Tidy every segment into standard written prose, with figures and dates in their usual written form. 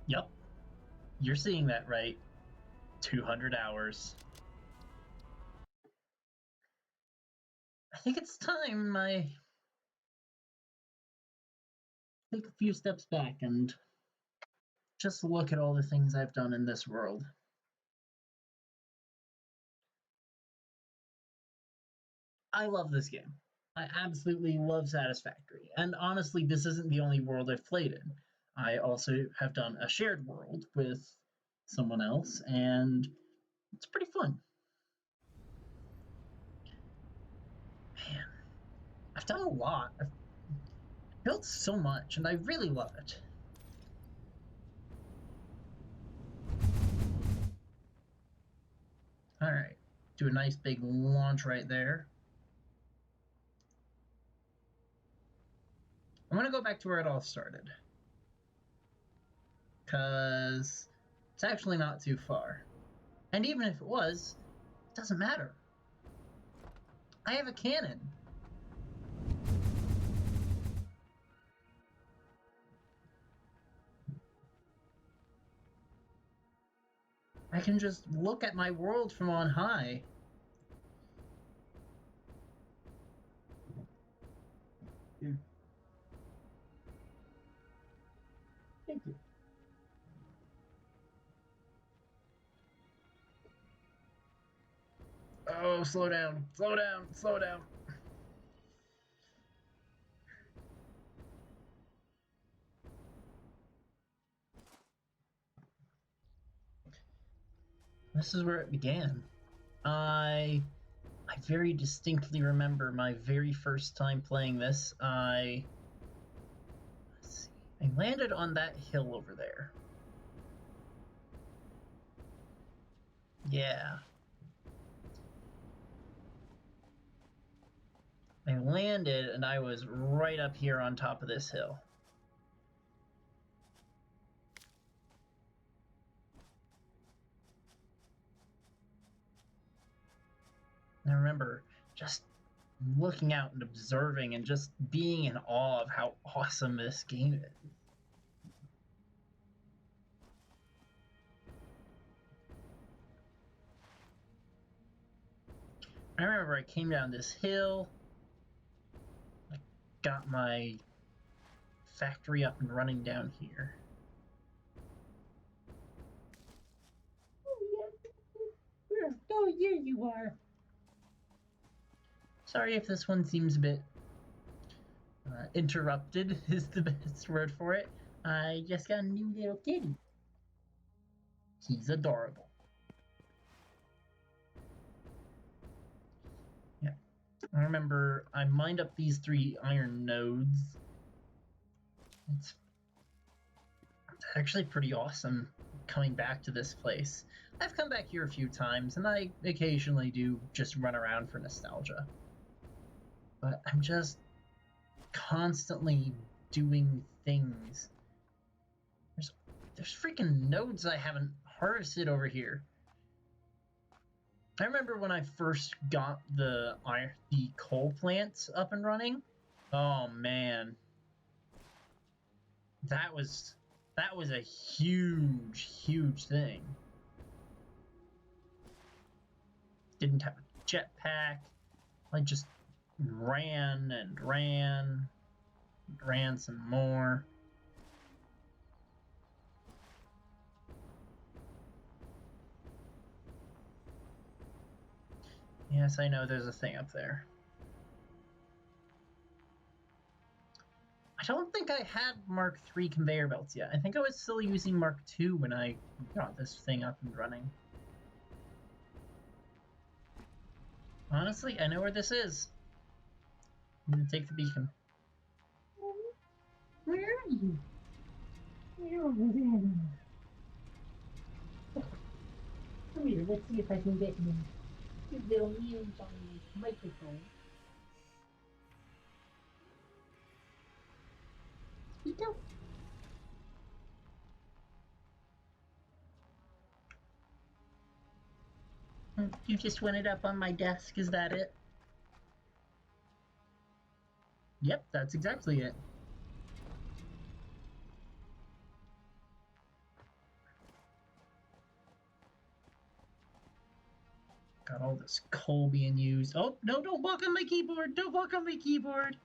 Yep, you're seeing that right. 200 hours. I think it's time I take a few steps back and just look at all the things I've done in this world. I love this game. I absolutely love Satisfactory. And honestly, this isn't the only world I've played in. I also have done a shared world with someone else, and it's pretty fun. Man, I've done a lot. I've built so much, and I really love it. All right, do a nice big launch right there. I'm gonna go back to where it all started, because it's actually not too far. And even if it was, it doesn't matter. I have a cannon. I can just look at my world from on high. Here. Thank you. Oh, slow down, slow down, slow down. This is where it began. I very distinctly remember my very first time playing this. I landed on that hill over there. Yeah. I landed and I was right up here on top of this hill. And I remember just looking out and observing and just being in awe of how awesome this game is. I remember I came down this hill, I got my factory up and running down here. Oh, here you are. Sorry if this one seems a bit interrupted, is the best word for it. I just got a new little kitty. He's adorable. Yeah. I remember I mined up these 3 iron nodes. It's actually pretty awesome coming back to this place. I've come back here a few times, and I occasionally do just run around for nostalgia. But I'm just constantly doing things. There's freaking nodes I haven't harvested over here. I remember when I first got the coal plants up and running. Oh man, that was a huge thing. Didn't have a jetpack. I just ran and ran some more. Yes, I know there's a thing up there. I don't think I had Mark III conveyor belts yet. I think I was still using Mark II when I got this thing up and running. Honestly, I know where this is. I'm gonna take the beacon. Where are you? You're over there. Come here, let's see if I can get you. Your little hands on the microphone. Speak. You just went it up on my desk, is that it? Yep, that's exactly it. Got all this coal being used. Oh, no, don't walk on my keyboard! Don't walk on my keyboard!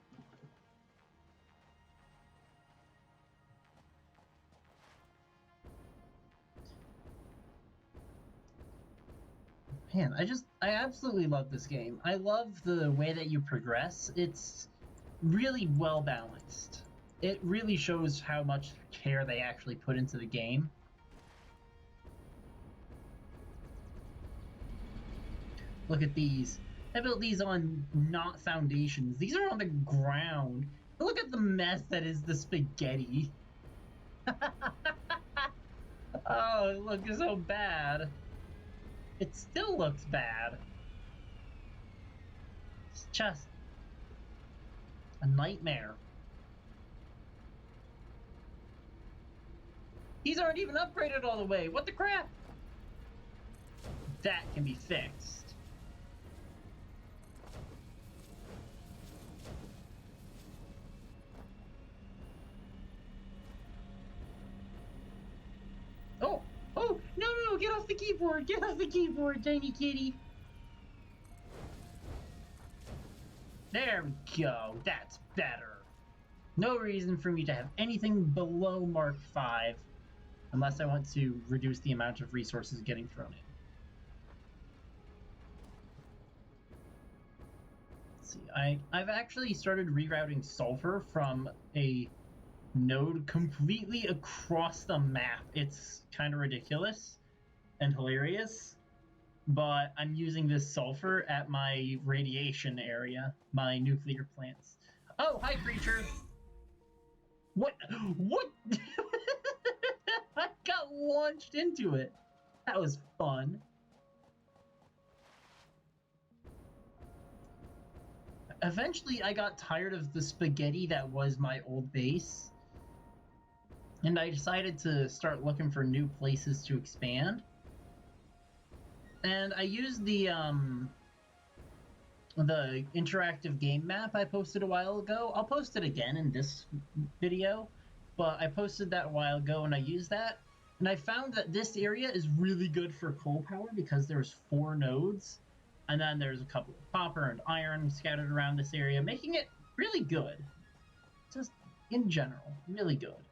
Man, I absolutely love this game. I love the way that you progress. It's really well balanced. It really shows how much care they actually put into the game. Look at these. I built these on not foundations. These are on the ground. Look at the mess that is the spaghetti. Oh, it looks so bad. It still looks bad. It's just a nightmare. These aren't even upgraded all the way. What the crap? That can be fixed. Oh, oh, no, get off the keyboard. Get off the keyboard, tiny kitty. There we go. That's better. No reason for me to have anything below Mark 5 unless I want to reduce the amount of resources getting thrown in. Let's see, I've actually started rerouting sulfur from a node completely across the map. It's kind of ridiculous and hilarious, but I'm using this sulfur at my radiation area, my nuclear plants. Oh, hi, creature! What? I got launched into it. That was fun. Eventually, I got tired of the spaghetti that was my old base, and I decided to start looking for new places to expand. And I used the interactive game map I posted a while ago. I'll post it again in this video, but I posted that a while ago and I used that. And I found that this area is really good for coal power because there's 4 nodes. And then there's a couple of copper and iron scattered around this area, making it really good. Just in general, really good.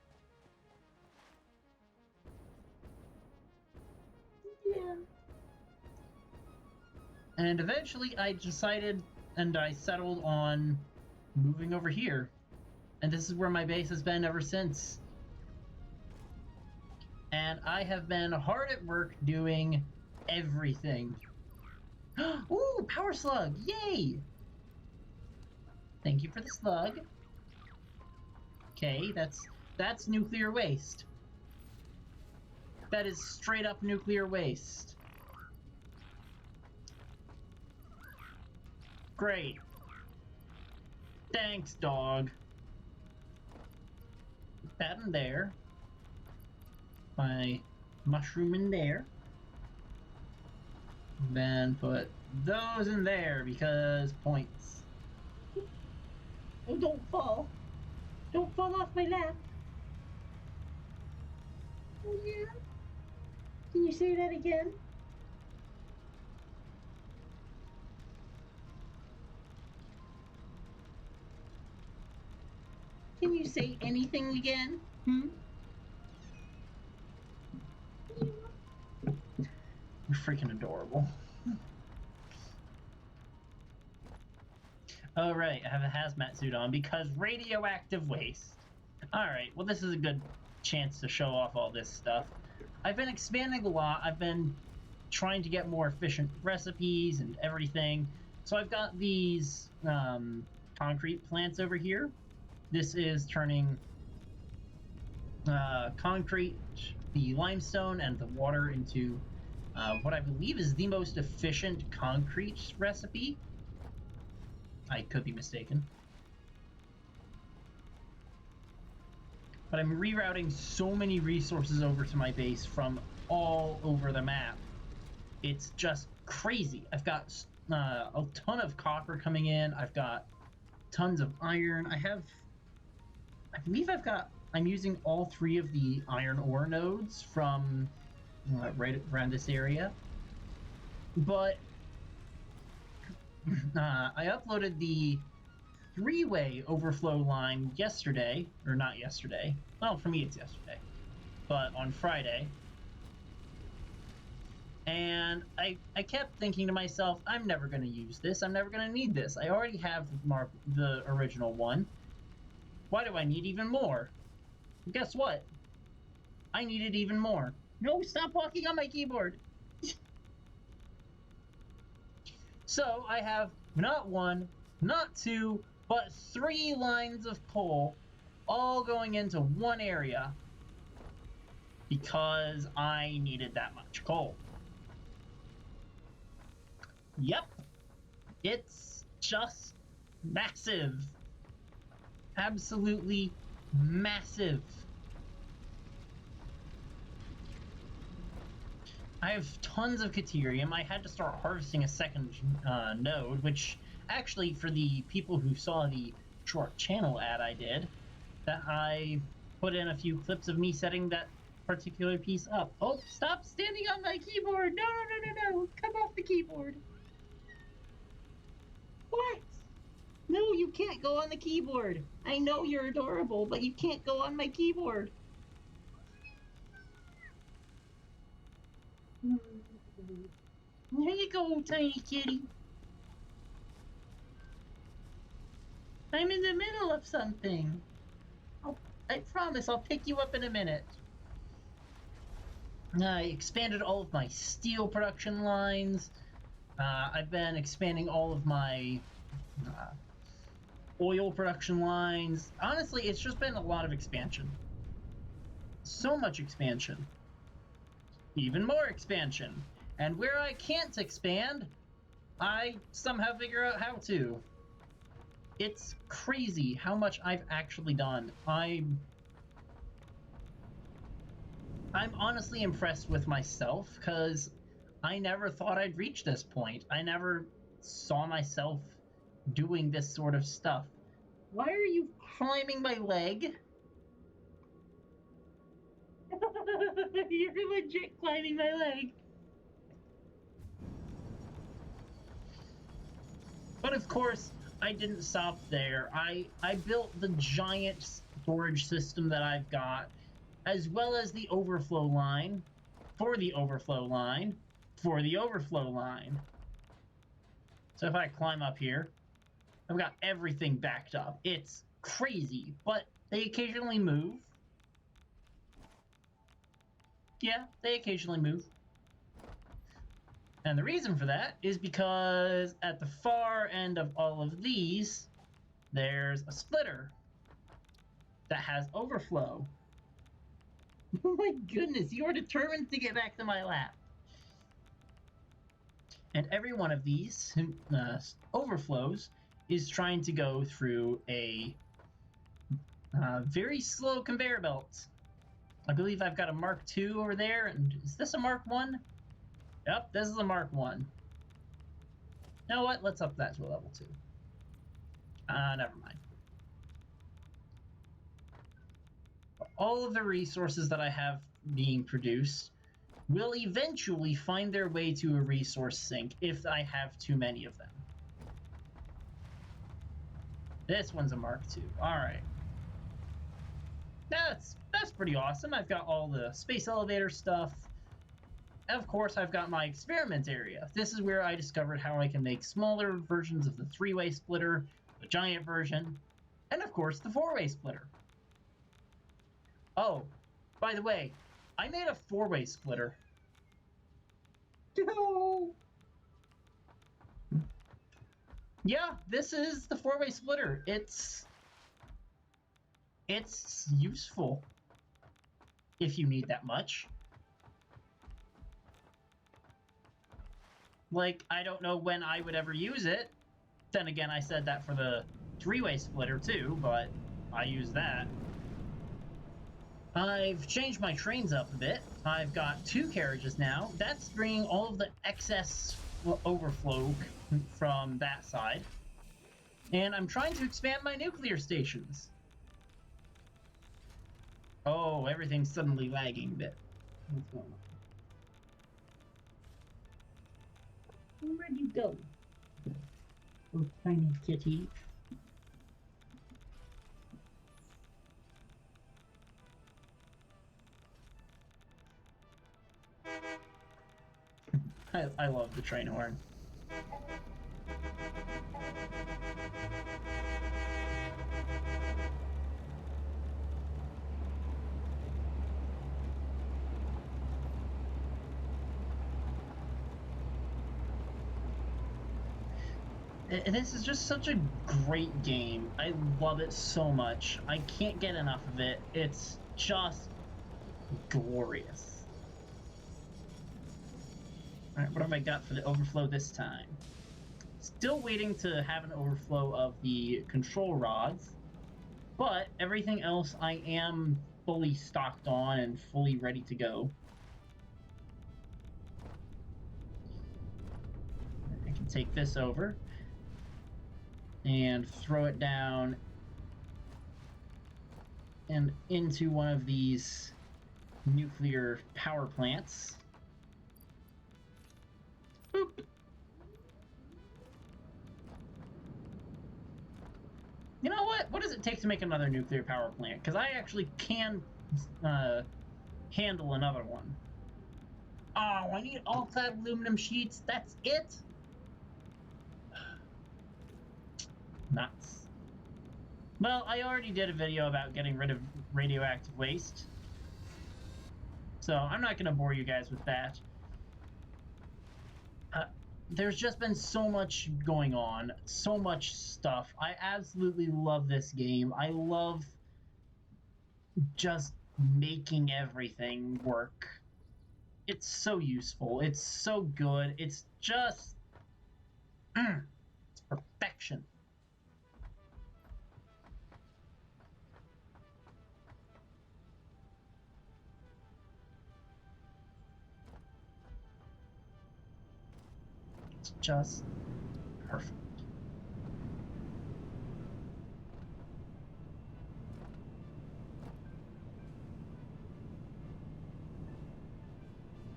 Yeah. And eventually I decided and I settled on moving over here. And this is where my base has been ever since. And I have been hard at work doing everything. Ooh, power slug! Yay! Thank you for the slug. Okay, that's nuclear waste. That is straight up nuclear waste. Great. Thanks, dog. Put that in there. My mushroom in there. Then put those in there because points. Oh, don't fall. Don't fall off my lap. Oh, yeah? Can you say that again? Can you say anything again? You're freaking adorable. Oh, right, I have a hazmat suit on because radioactive waste. Alright, well, this is a good chance to show off all this stuff. I've been expanding a lot. I've been trying to get more efficient recipes and everything. So I've got these concrete plants over here. This is turning concrete, the limestone, and the water into what I believe is the most efficient concrete recipe. I could be mistaken. But I'm rerouting so many resources over to my base from all over the map. It's just crazy. I've got a ton of copper coming in. I've got tons of iron. I believe I'm using all 3 of the iron ore nodes from right around this area. But I uploaded the three-way overflow line yesterday, or not yesterday. Well, for me it's yesterday, but on Friday. And I kept thinking to myself, I'm never going to use this. I'm never going to need this. I already have the original one. Why do I need even more? Guess what? I needed even more. No, stop walking on my keyboard. So I have not one, not two, but 3 lines of coal all going into one area because I needed that much coal. Yep, it's just massive. Absolutely massive. I have tons of Caterium. I had to start harvesting a second node, which actually, for the people who saw the short channel ad I did, that I put in a few clips of me setting that particular piece up. Oh, stop standing on my keyboard! No, no, no, no, no! Come off the keyboard! What? No, you can't go on the keyboard. I know you're adorable, but you can't go on my keyboard. Here you go, tiny kitty. I'm in the middle of something. I promise I'll pick you up in a minute. I expanded all of my steel production lines. I've been expanding all of my oil production lines. Honestly, it's just been a lot of expansion. So much expansion. Even more expansion. And where I can't expand, I somehow figure out how to. It's crazy how much I've actually done. I'm honestly impressed with myself because I never thought I'd reach this point. I never saw myself doing this sort of stuff. Why are you climbing my leg? You're legit climbing my leg. But of course, I didn't stop there. I built the giant storage system that I've got, as well as the overflow line, for the overflow line, for the overflow line. So if I climb up here, I've got everything backed up. It's crazy, but they occasionally move. Yeah, they occasionally move. And the reason for that is because at the far end of all of these, there's a splitter that has overflow. Oh my goodness, you are determined to get back to my lap. And every one of these overflows is trying to go through a very slow conveyor belt. I believe I've got a Mark II over there, and is this a Mark 1? Yep, this is a Mark 1. You know what? Let's up that to a level 2. Never mind. All of the resources that I have being produced will eventually find their way to a resource sink if I have too many of them. This one's a Mark II. Alright. That's pretty awesome. I've got all the space elevator stuff. Of course, I've got my experiment area. This is where I discovered how I can make smaller versions of the 3-way splitter, the giant version, and of course the 4-way splitter. Oh, by the way, I made a 4-way splitter. No! Yeah, this is the 4-way splitter. It's useful if you need that much. Like, I don't know when I would ever use it. Then again, I said that for the 3-way splitter too, but I use that. I've changed my trains up a bit. I've got 2 carriages now. That's bringing all of the excess overflow from that side. And I'm trying to expand my nuclear stations. Oh, everything's suddenly lagging a bit. What's going on? Where'd you go? Oh, tiny kitty. I love the train horn. This is just such a great game. I love it so much. I can't get enough of it. It's just glorious. Alright, what have I got for the overflow this time? Still waiting to have an overflow of the control rods, but everything else I am fully stocked on and fully ready to go. I can take this over and throw it down and into one of these nuclear power plants. Boop. You know what? What does it take to make another nuclear power plant? Because I actually can handle another one. Oh, I need all clad aluminum sheets. That's it? Nuts. Well, I already did a video about getting rid of radioactive waste, so I'm not going to bore you guys with that. There's just been so much going on, so much stuff. I absolutely love this game. I love just making everything work. It's so useful. It's so good. It's just... it's perfection. It's just perfect.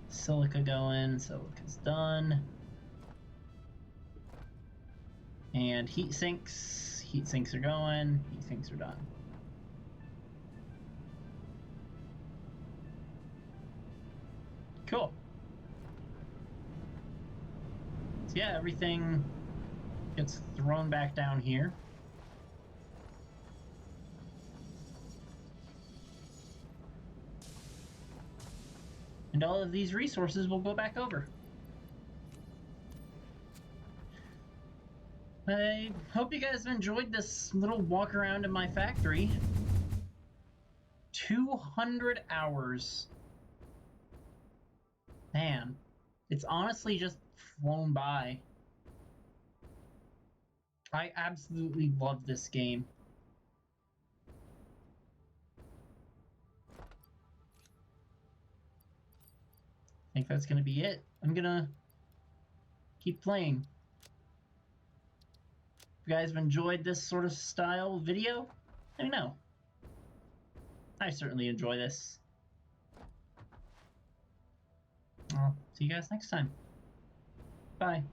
Silica going, silica's done. And heat sinks are going, heat sinks are done. Cool. So yeah, everything gets thrown back down here. And all of these resources will go back over. I hope you guys have enjoyed this little walk around in my factory. 200 hours. Man, it's honestly just flown by. I absolutely love this game. I think that's gonna be it. I'm gonna keep playing. If you guys have enjoyed this sort of style video, let me know. I certainly enjoy this. I'll see you guys next time. Bye.